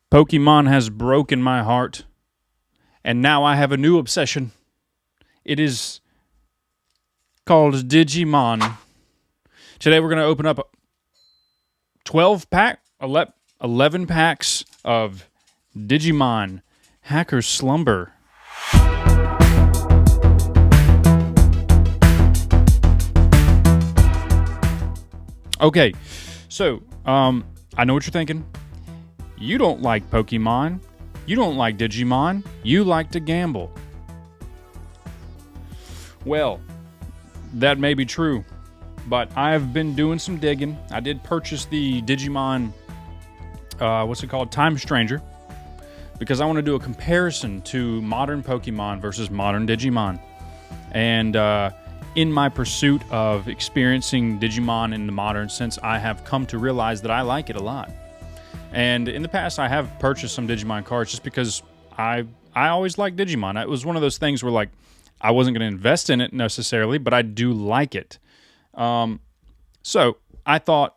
Pokemon has broken my heart, and now I have a new obsession. It is called Digimon. Today we're going to open up 11 packs of Digimon Hacker Slumber. Okay, so I know what you're thinking. You don't like Pokemon. You don't like Digimon. You like to gamble. Well, that may be true, but I've been doing some digging. I did purchase the Digimon, Time Stranger, because I want to do a comparison to modern Pokemon versus modern Digimon. And in my pursuit of experiencing Digimon in the modern sense, I have come to realize that I like it a lot. And in the past, I have purchased some Digimon cards just because I always liked Digimon. It was one of those things where, like, I wasn't going to invest in it necessarily, but I do like it. So I thought,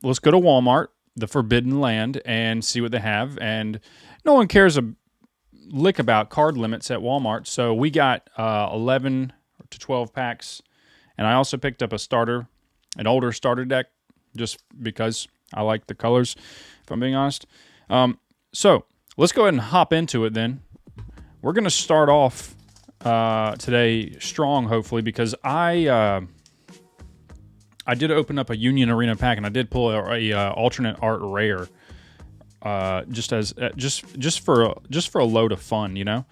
let's go to Walmart, the Forbidden Land, and see what they have. And no one cares a lick about card limits at Walmart, so we got 11 to 12 packs. And I also picked up an older starter deck, just because I like the colors, if I'm being honest. So let's go ahead and hop into it then. We're going to start off today strong, hopefully, because I did open up a Union Arena pack, and I did pull a alternate art rare, just for a load of fun, you know.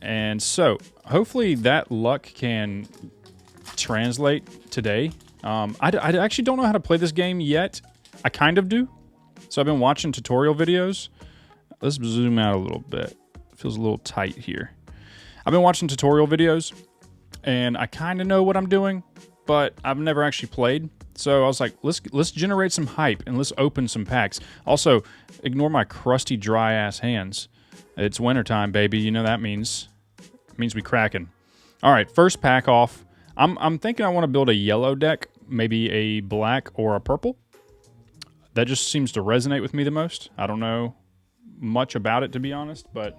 And so hopefully that luck can translate today. I actually don't know how to play this game yet. I kind of do. So I've been watching tutorial videos. Let's zoom out a little bit. It feels a little tight here. I've been watching tutorial videos, and I kind of know what I'm doing, but I've never actually played. So I was like, let's generate some hype, and let's open some packs. Also, ignore my crusty, dry-ass hands. It's wintertime, baby. You know that means. It means we cracking. All right, first pack off. I'm thinking I want to build a yellow deck, maybe a black or a purple. That just seems to resonate with me the most. I don't know much about it, to be honest, but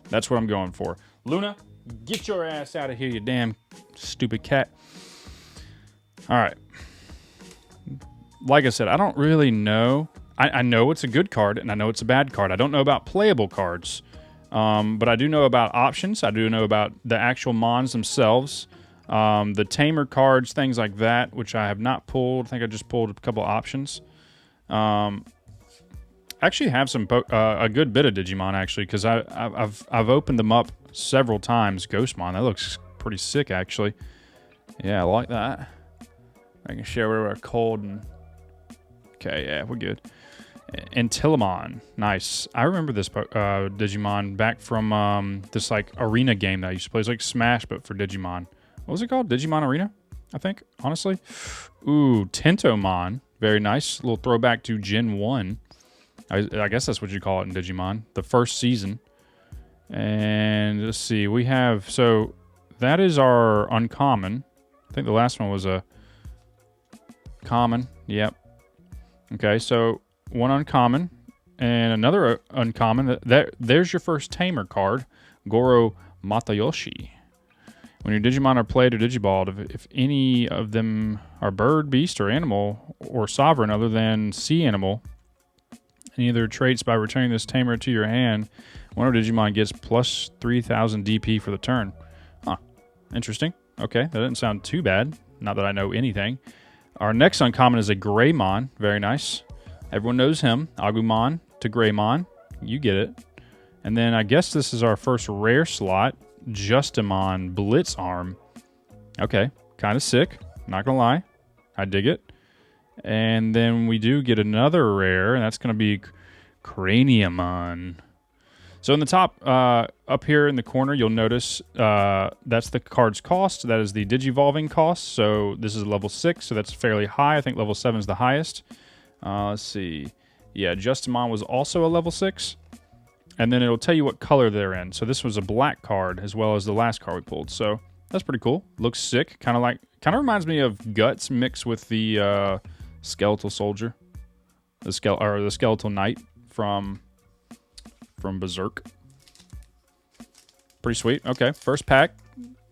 that's what I'm going for. Luna, get your ass out of here, you damn stupid cat. All right. Like I said, I don't really know. I know it's a good card, and I know it's a bad card. I don't know about playable cards, but I do know about options. I do know about the actual mons themselves, the tamer cards, things like that, which I have not pulled. I think I just pulled a couple options. I actually have a good bit of Digimon, actually, because I've opened them up several times. Ghostmon, that looks pretty sick, actually. Yeah, I like that. I can share where we're cold and... Okay, yeah, we're good. Antilamon, nice. I remember this Digimon back from this like arena game that I used to play. It's like Smash, but for Digimon. What was it called? Digimon Arena, I think, honestly. Ooh, Tentomon. Very nice. A little throwback to Gen 1. I guess that's what you call it in Digimon. The first season. And let's see. We have... So, that is our uncommon. I think the last one was a common. Yep. Okay, so one uncommon. And another uncommon. There's your first tamer card. Goro Matayoshi. When your Digimon are played or Digiballed, if any of them are bird, beast, or animal, or sovereign other than sea animal, any of their traits by returning this tamer to your hand, one of Digimon gets plus 3,000 DP for the turn. Huh. Interesting. Okay, that doesn't sound too bad. Not that I know anything. Our next uncommon is a Greymon. Very nice. Everyone knows him. Agumon to Greymon. You get it. And then I guess this is our first rare slot. Justimon Blitzarm. Okay, kind of sick. Not gonna lie, I dig it. And then we do get another rare, and that's gonna be Craniumon. So in the top, up here in the corner, you'll notice that's the card's cost. That is the Digivolving cost. So this is level 6, so that's fairly high. I think level 7 is the highest. Let's see. Yeah, Justimon was also a level 6. And then it'll tell you what color they're in. So this was a black card as well as the last card we pulled. So that's pretty cool. Looks sick. Kind of reminds me of Guts mixed with the Skeletal Soldier, the Skeletal Knight from from Berserk. Pretty sweet. Okay, first pack,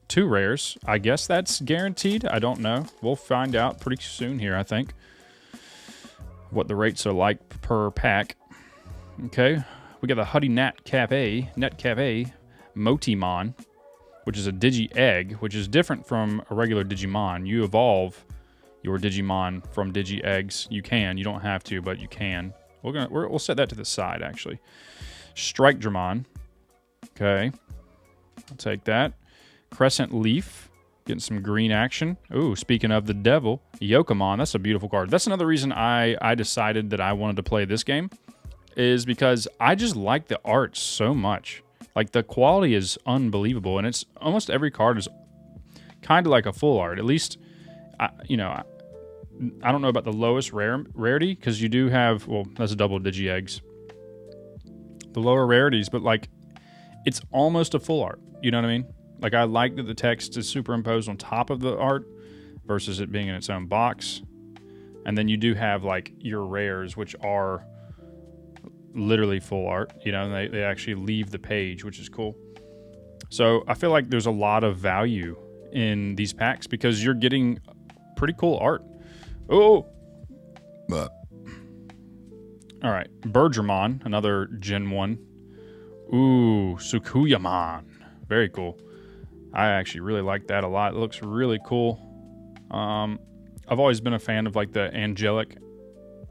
2 rares. I guess that's guaranteed. I don't know. We'll find out pretty soon here, I think, what the rates are like per pack. Okay, we got the Huddy Netcap A, Motimon, which is a Digi-Egg, which is different from a regular Digimon. You evolve your Digimon from Digi-Eggs. You can. You don't have to, but you can. We'll set that to the side, actually. Strike Dramon. Okay. I'll take that. Crescent Leaf. Getting some green action. Ooh, speaking of the devil, Yokomon. That's a beautiful card. That's another reason I decided that I wanted to play this game, is because I just like the art so much. Like, the quality is unbelievable, and it's almost every card is kind of like a full art. At least, I don't know about the lowest rarity, because you do have, well, that's a double Digi-Eggs. The lower rarities, but, like, it's almost a full art. You know what I mean? Like, I like that the text is superimposed on top of the art versus it being in its own box. And then you do have, like, your rares, which are literally full art. You know, and they actually leave the page, which is cool. So I feel like there's a lot of value in these packs because you're getting pretty cool art. Oh! All right. Birdramon, another Gen 1. Ooh, Sukuyamon. Very cool. I actually really like that a lot. It looks really cool. I've always been a fan of, like, the angelic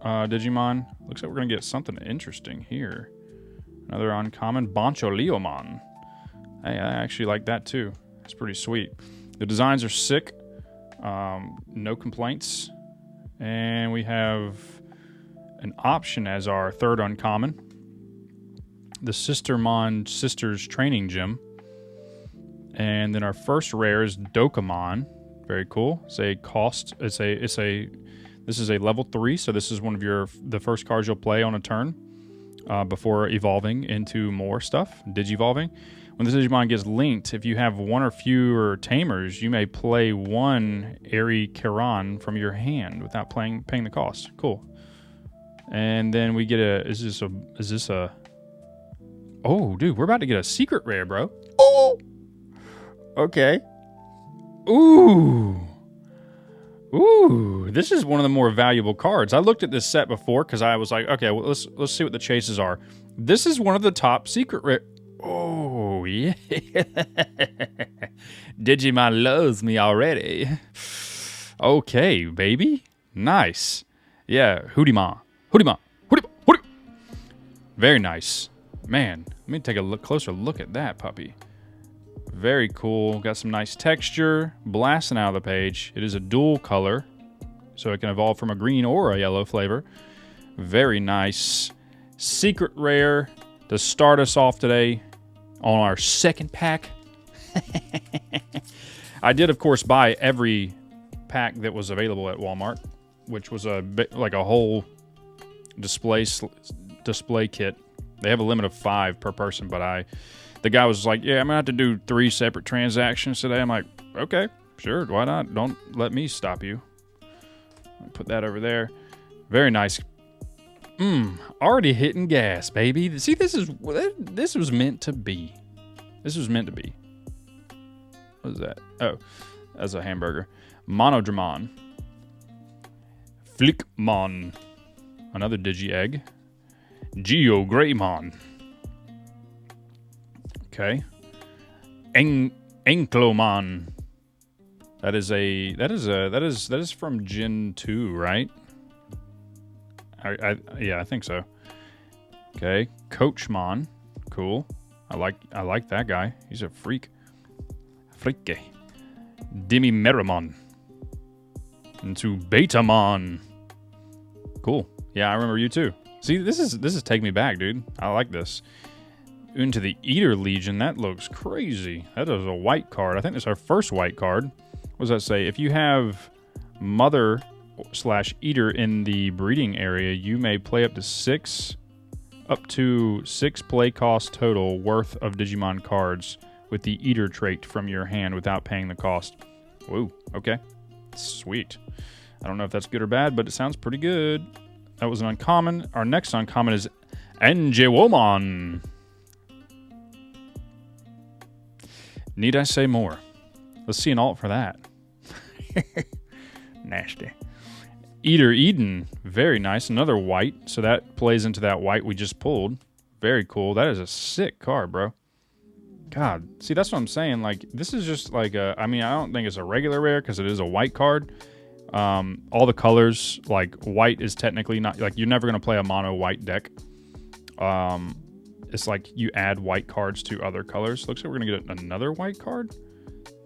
Digimon. Looks like we're going to get something interesting here. Another uncommon, Boncholiomon. I actually like that, too. It's pretty sweet. The designs are sick. No complaints. And we have an option as our third uncommon. The Sistermon Sisters Training Gym. And then our first rare is Dokamon. Very cool. It's a cost. This is a level 3, so this is one of the first cards you'll play on a turn before evolving into more stuff, Digivolving. When the Digimon gets linked, if you have one or fewer tamers, you may play one Eri Kiran from your hand without paying the cost. Cool. And then we get is this a oh, dude, we're about to get a secret rare, bro. Oh! Okay. Ooh. Ooh, this is one of the more valuable cards. I looked at this set before because I was like, okay, well, let's see what the chases are. This is one of the top secret rare. Oh, yeah. Digimon loves me already. Okay, baby. Nice. Yeah, Hoodimon. Very nice. Man, let me take a closer look at that puppy. Very cool. Got some nice texture. Blasting out of the page. It is a dual color, so it can evolve from a green or a yellow flavor. Very nice. Secret rare to start us off today on our second pack. I did, of course, buy every pack that was available at Walmart, which was a bit like a whole display kit. They have a limit of 5 per person, but the guy was like, yeah, I'm going to have to do 3 separate transactions today. I'm like, okay, sure, why not? Don't let me stop you. Put that over there. Very nice. Already hitting gas, baby. See, this was meant to be. This was meant to be. What is that? Oh, that's a hamburger. Monodramon. Flickmon. Another Digi-Egg. Geogreymon. Okay. Anklomon. That is from Gen 2, right? Yeah, I think so. Okay. Coachmon. Cool. I like that guy. He's a freak. Freaky. Demimeramon. Into Betamon. Cool. Yeah, I remember you too. See, this is taking me back, dude. I like this. Into the Eater Legion. That looks crazy. That is a white card. I think that's our first white card. What does that say? If you have Mother/Eater in the breeding area, you may play up to 6 play cost total worth of Digimon cards with the Eater trait from your hand without paying the cost. Whoa, okay. Sweet. I don't know if that's good or bad, but it sounds pretty good. That was an uncommon. Our next uncommon is Angewomon. Need I say more? Let's see an alt for that. Nasty. Eater Eden. Very nice. Another white. So that plays into that white we just pulled. Very cool. That is a sick card, bro. God. See, that's what I'm saying. Like, this is just like a... I mean, I don't think it's a regular rare because it is a white card. All the colors, like, white is technically not... Like, you're never going to play a mono white deck. It's like you add white cards to other colors. Looks like we're going to get another white card.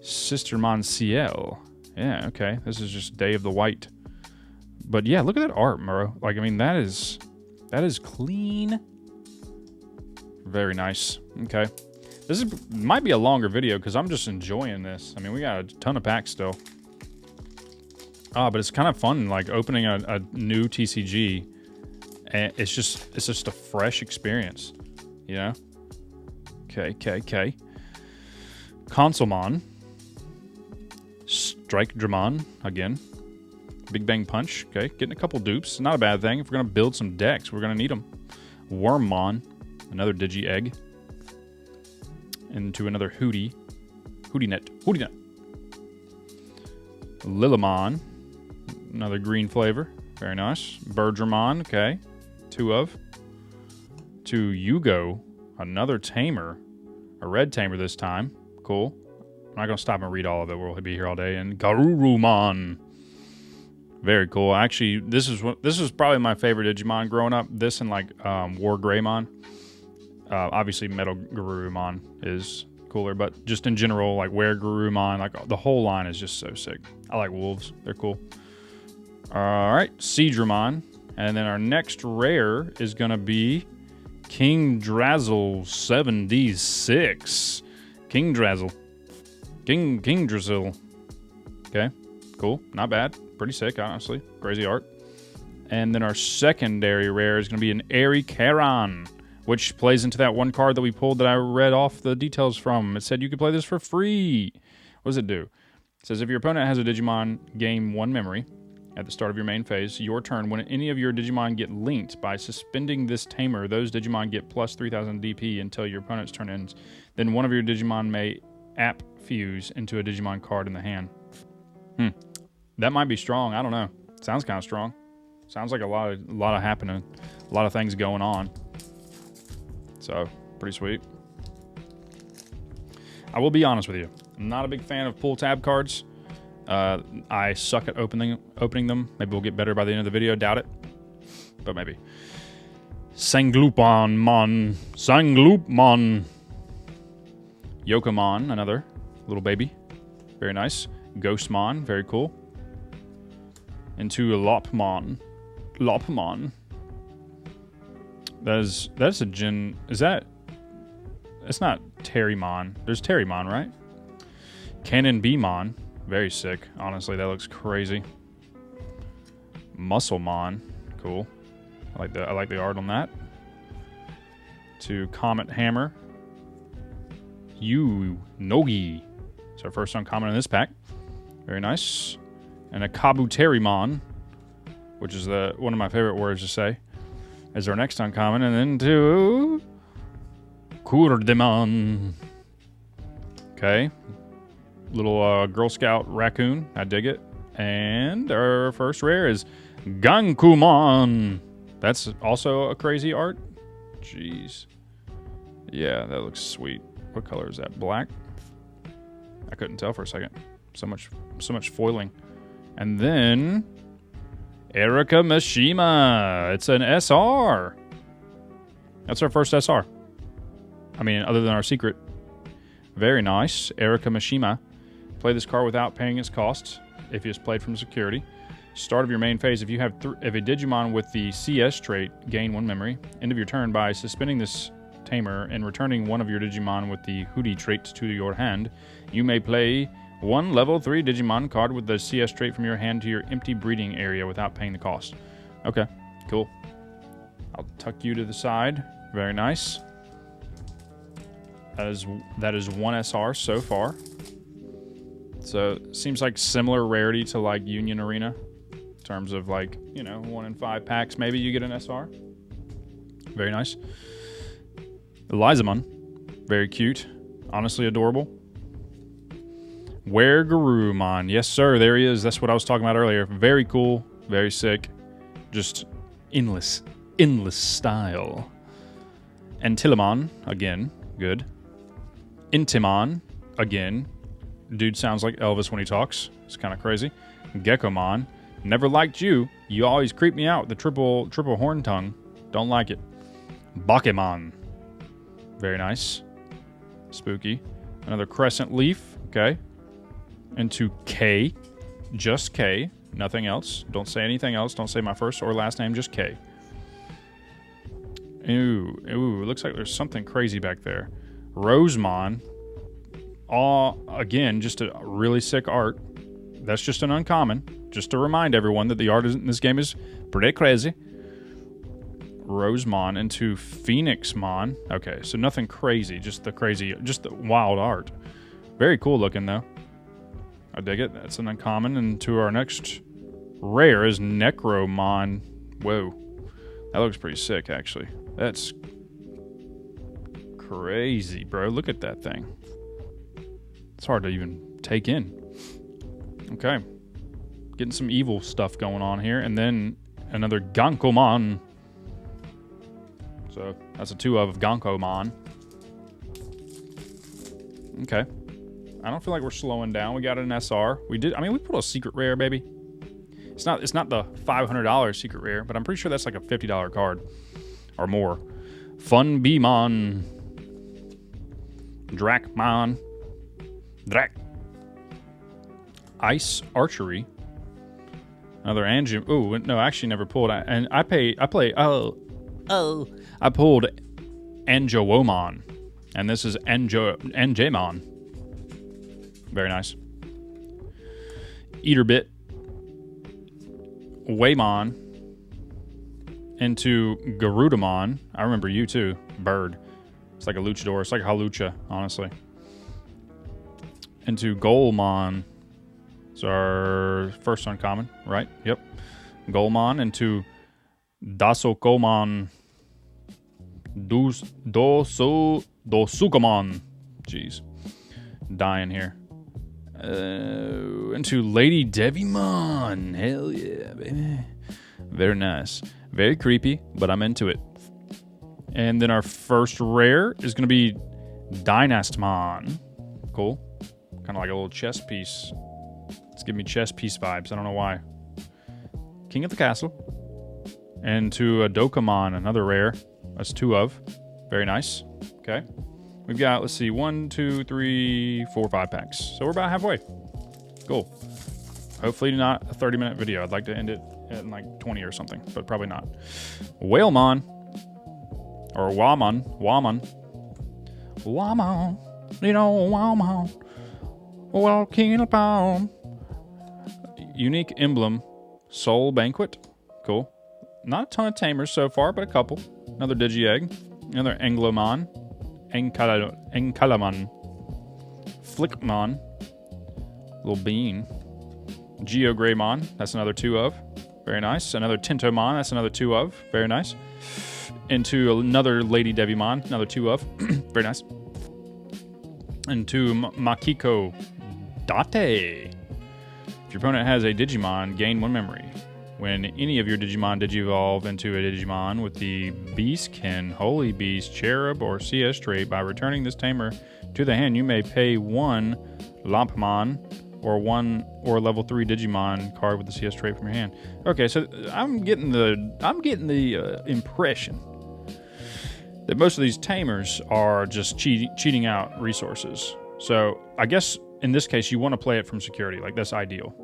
Sistermon Ciel. Yeah, okay. This is just Day of the White. But yeah, look at that art, bro. Like, I mean, that is clean. Very nice. Okay. This might be a longer video because I'm just enjoying this. I mean, we got a ton of packs still. But it's kind of fun, like opening a new TCG. And it's just a fresh experience, you know? Okay. Consolemon. Strike Dramon again. Big Bang Punch. Okay, getting a couple dupes. Not a bad thing. If we're going to build some decks, we're going to need them. Wormmon. Another Digi Egg. Into another Hootie. Hootienet. Lillimon. Another green flavor. Very nice. Birdramon. Okay. 2 of. To Yugo. Another Tamer. A red Tamer this time. Cool. I'm not going to stop and read all of it. We'll be here all day. And Garurumon. Very cool. Actually, this was probably my favorite Digimon growing up. This and like War Greymon. Obviously, Metal Garurumon is cooler, but just in general, like Were Garurumon, like the whole line is just so sick. I like wolves. They're cool. All right, Seadramon. And then our next rare is going to be King Drazzle 7D6. King Drazzle. King Drazzle. Okay, cool. Not bad. Pretty sick, honestly. Crazy art. And then our secondary rare is going to be an Airy Charon, which plays into that one card that we pulled that I read off the details from. It said you could play this for free. What does it do? It says if your opponent has a Digimon, gain 1 memory at the start of your main phase. Your turn, when any of your Digimon get linked by suspending this Tamer, those Digimon get plus 3,000 DP until your opponent's turn ends. Then one of your Digimon may app fuse into a Digimon card in the hand. That might be strong. I don't know. Sounds kind of strong. Sounds like a lot of happening. A lot of things going on. So, pretty sweet. I will be honest with you. I'm not a big fan of pull tab cards. I suck at opening them. Maybe we'll get better by the end of the video. Doubt it. But maybe. Sanglupmon. Yokomon, another little baby. Very nice. Ghostmon, very cool. Into Lopmon. That's a gen. Is that? It's not Terrymon. There's Terrymon, right? Cannon Beemon. Very sick. Honestly, that looks crazy. Musclemon. Cool. I like the art on that. To Comet Hammer. Nogi. It's our first uncommon in this pack. Very nice. And a Kabuterimon, which is one of my favorite words to say, is our next uncommon. And then to Kurdemon. Okay. Little Girl Scout raccoon. I dig it. And our first rare is Gankumon. That's also a crazy art. Jeez. Yeah, that looks sweet. What color is that? Black? I couldn't tell for a second. So much foiling. And then Erika Mishima. It's an SR. That's our first SR. I mean, other than our secret. Very nice. Erika Mishima. Play this card without paying its costs if it's played from security. Start of your main phase. If you have if a Digimon with the CS trait, gain 1 memory. End of your turn by suspending this Tamer and returning one of your Digimon with the Hootie trait to your hand. You may play 1 level 3 Digimon card with the CS trait from your hand to your empty breeding area without paying the cost. Okay, cool. I'll tuck you to the side. Very nice. That is 1 SR so far. So seems like similar rarity to like Union Arena in terms of like, 1 in 5 packs maybe you get an SR. Very nice. Elizamon. Very cute. Honestly adorable. Garurumon. Yes, sir. There he is. That's what I was talking about earlier. Very cool. Very sick. Just endless style. Antilamon, again, good. Intimon, again. Dude sounds like Elvis when he talks. It's kind of crazy. Geckomon, never liked you. You always creep me out with the triple horn tongue. Don't like it. Bakemon, very nice. Spooky. Another crescent leaf, okay. Into K, just K, nothing else. Don't say anything else. Don't say my first or last name, just K. Ooh, looks like there's something crazy back there. Rosemon, again, just a really sick art. That's just an uncommon. Just to remind everyone that the art in this game is pretty crazy. Rosemon into Phoenixmon. Okay, so nothing crazy, just the wild art. Very cool looking though. I dig it. That's an uncommon. And to our next rare is Necromon. Whoa. That looks pretty sick, actually. That's crazy, bro. Look at that thing. It's hard to even take in. Okay. Getting some evil stuff going on here. And then another Gankomon. So that's a 2 of Gankomon. Okay. I don't feel like we're slowing down. We got an SR. We pulled a secret rare, baby. It's not the $500 secret rare, but I'm pretty sure that's like a $50 card or more. Fun Beemon. Drakmon. Drak. Ice Archery. Another Anjum. Ooh, no, I actually never pulled. And I pulled Anjowomon. And this is Anjamon. Very nice. Eaterbit. Waymon. Into Garudamon. I remember you too. Bird. It's like a luchador. It's like a halucha, honestly. Into Golmon. It's our first uncommon, right? Yep. Golmon into Dasokomon. Dosukamon. Jeez. Dying here. Into Lady Devimon. Hell yeah, baby. Very nice. Very creepy, but I'm into it. And then our first rare is going to be Dynastmon. Cool. Kind of like a little chess piece. It's giving me chess piece vibes. I don't know why. King of the Castle. And to a Dokamon, another rare. That's 2 of. Very nice. Okay. We've got, let's see, 1, 2, 3, 4, 5 packs. So we're about halfway. Cool. Hopefully not a 30-minute video. I'd like to end it in like 20 or something, but probably not. Whalemon. Or Wamon. You know, Wamon. Walking upon. Unique emblem. Soul Banquet. Cool. Not a ton of tamers so far, but a couple. Another Digi-Egg. Another Anglomon. Enkalamon. Flickmon. Little bean. Geogreymon. That's another 2 of. Very nice. Another Tintomon. That's another 2 of. Very nice. Into another Lady Devimon. Another 2 of. Very nice. Into Makiko Date. If your opponent has a Digimon, gain 1 memory. When any of your Digimon digivolve into a Digimon with the Beastkin, Holy Beast, Cherub, or CS trait, by returning this tamer to the hand, you may pay 1 Lampmon or 1 or level 3 Digimon card with the CS trait from your hand. Okay, so I'm getting the impression that most of these tamers are just cheating out resources. So I guess in this case you want to play it from security, like that's ideal.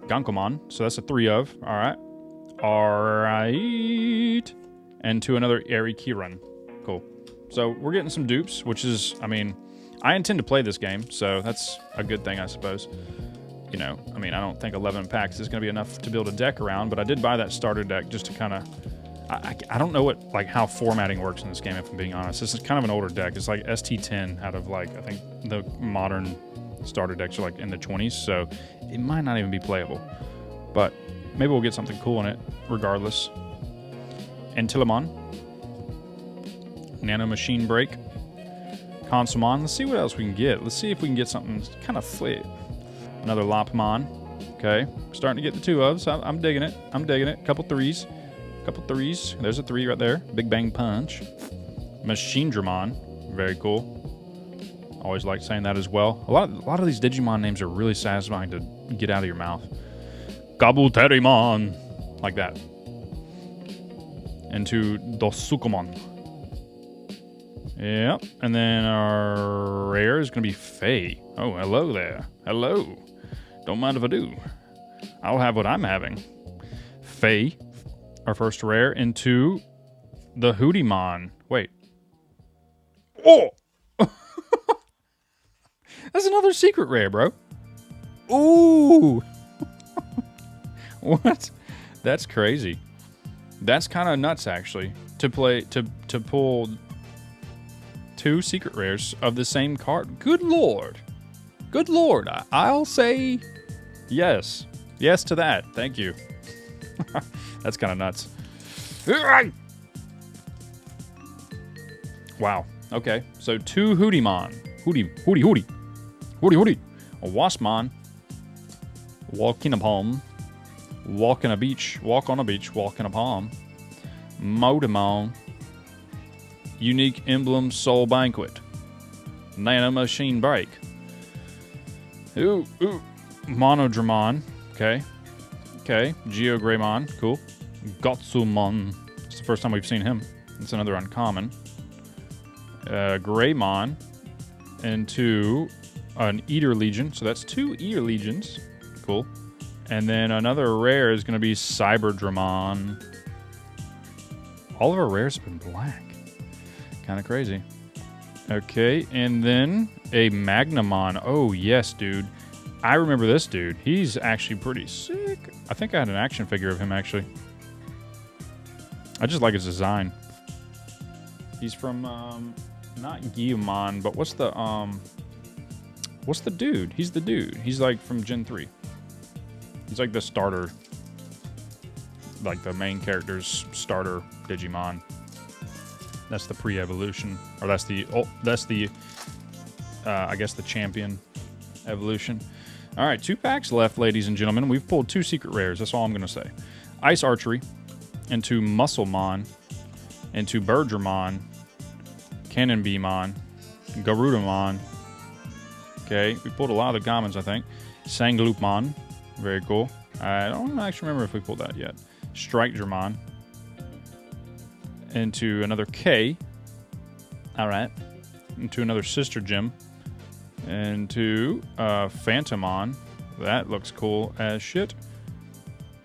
Gankomon, so that's a 3 of. Alright. And to another Eri Kiran. Cool. So we're getting some dupes, which is, I mean, I intend to play this game, so that's a good thing, I suppose. You know, I mean, I don't think 11 packs is going to be enough to build a deck around, but I did buy that starter deck just to kind of... I don't know how formatting works in this game, if I'm being honest. This is kind of an older deck. It's like ST10 out of, like, I think the modern starter decks are like in the 20s, so it might not even be playable. But maybe we'll get something cool in it, regardless. Antilamon. Nano Machine Break. Consumon. Let's see what else we can get. Let's see if we can get something kind of flit. Another Lopmon. Okay. Starting to get the 2 ofs. I'm digging it. I'm digging it. Couple threes. There's a 3 right there. Big Bang Punch. Machine Dramon. Very cool. Always like saying that as well. A lot of these Digimon names are really satisfying to get out of your mouth. Kabuterimon. Like that. Into Dosukomon. Yep. And then our rare is going to be Faye. Oh, hello there. Hello. Don't mind if I do. I'll have what I'm having. Faye, our first rare, into the Hootiemon. Wait. Oh! That's another secret rare, bro. Ooh! What? That's crazy. That's kind of nuts, actually. To pull 2 secret rares of the same card. Good lord. Good lord. I'll say yes. Yes to that. Thank you. That's kind of nuts. Wow. Okay. So 2 Hootiemon. Hootie. A Waspmon. Walk in a palm. Walk on a beach. Walk on a beach. Walk in a palm. Modemon. Unique Emblem Soul Banquet. Nano Machine Break. Ooh. Monodramon. Okay. Geogreymon. Cool. Gotsumon. It's the first time we've seen him. It's another uncommon. Greymon. Into an Eater Legion. So that's 2 Eater Legions. Cool. And then another rare is going to be Cyberdramon. All of our rares have been black. Kind of crazy. Okay, and then a Magnamon. Oh, yes, dude. I remember this dude. He's actually pretty sick. I think I had an action figure of him, actually. I just like his design. He's from, not Guillemon, but what's the dude? He's the dude. He's, like, from Gen 3. He's like the starter. Like the main character's starter Digimon. That's the pre-evolution, or that's the I guess the champion evolution. All right, 2 packs left, ladies and gentlemen. We've pulled 2 secret rares. That's all I'm gonna say. Ice Archery, into Musclemon, into Birdramon, Cannon Beamon, Garudamon. Okay, we pulled a lot of the commons, I think. Sangloopmon, very cool. I don't actually remember if we pulled that yet. Strike Dramon. Into another K. Alright. Into another Sister Gem. Into Phantomon. That looks cool as shit.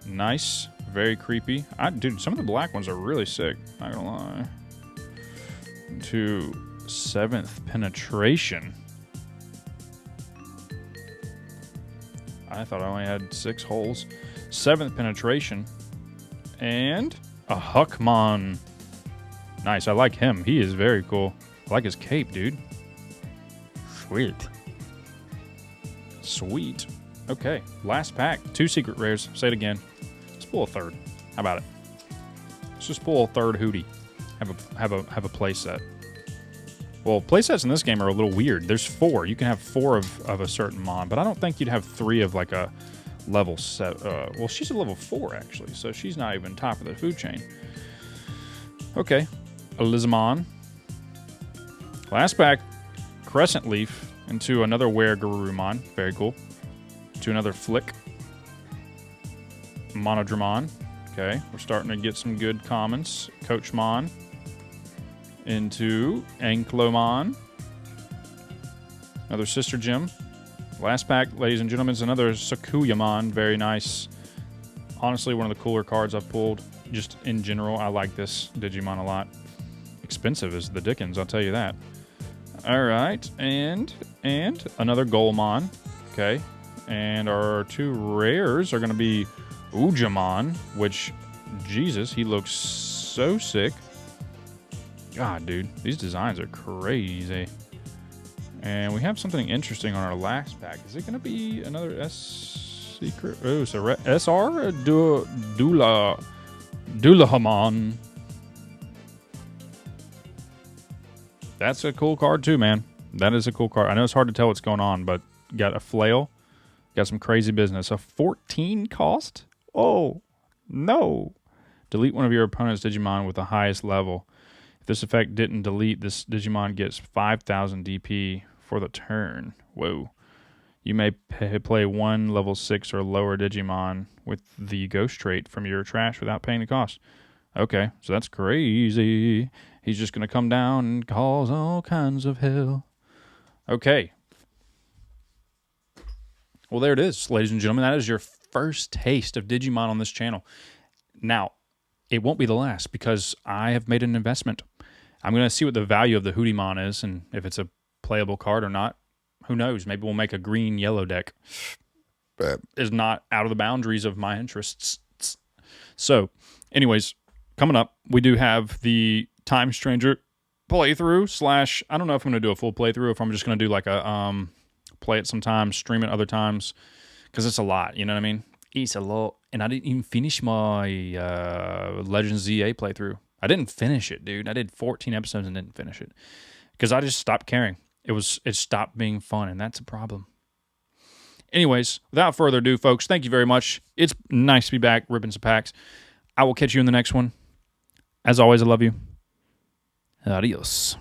Nice. Very creepy. Dude, some of the black ones are really sick. Not gonna lie. Into 7th Penetration. I thought I only had 6 holes. 7th Penetration. And a Huckmon. Nice. I like him. He is very cool. I like his cape, dude. Sweet. Okay. Last pack. 2 secret rares. Say it again. Let's pull a 3rd. How about it? Let's just pull a 3rd Hootie. Have a play set. Well, playsets in this game are a little weird. There's 4. You can have 4 of a certain mon, but I don't think you'd have 3 of like a level set. Well, she's a level 4 actually, so she's not even top of the food chain. Okay, Elizamon. Last pack, Crescent Leaf into another Weregarurumon. Very cool. To another Flick. Monodramon. Okay, we're starting to get some good commons. Coachmon. Into Anklomon. Another Sister Gem. Last pack, ladies and gentlemen, is another Sakuyamon. Very nice. Honestly, one of the cooler cards I've pulled. Just in general, I like this Digimon a lot. Expensive as the dickens, I'll tell you that. Alright, and another Golemon. Okay. And our 2 rares are going to be Ujamon, which, Jesus, he looks so sick. God, dude, these designs are crazy. And we have something interesting on our last pack. Is it going to be another S secret? Oh, so SR Dulahamon. That's a cool card too, man. That is a cool card. I know it's hard to tell what's going on, but got a flail. Got some crazy business. A 14 cost? Oh, no. Delete one of your opponent's Digimon with the highest level. If this effect didn't delete, this Digimon gets 5,000 DP for the turn. Whoa. You may play one level 6 or lower Digimon with the ghost trait from your trash without paying the cost. Okay, so that's crazy. He's just going to come down and cause all kinds of hell. Okay. Well, there it is, ladies and gentlemen. That is your first taste of Digimon on this channel. Now, it won't be the last because I have made an investment. I'm going to see what the value of the Hoodimon is and if it's a playable card or not. Who knows? Maybe we'll make a green-yellow deck. Is not out of the boundaries of my interests. So, anyways, coming up, we do have the Time Stranger playthrough / I don't know if I'm going to do a full playthrough or if I'm just going to do like a play it sometimes, stream it other times, because it's a lot, you know what I mean? It's a lot. And I didn't even finish my Legends ZA playthrough. I didn't finish it, dude. I did 14 episodes and didn't finish it because I just stopped caring. It stopped being fun, and that's a problem. Anyways, without further ado, folks, thank you very much. It's nice to be back, ripping some packs. I will catch you in the next one. As always, I love you. Adios.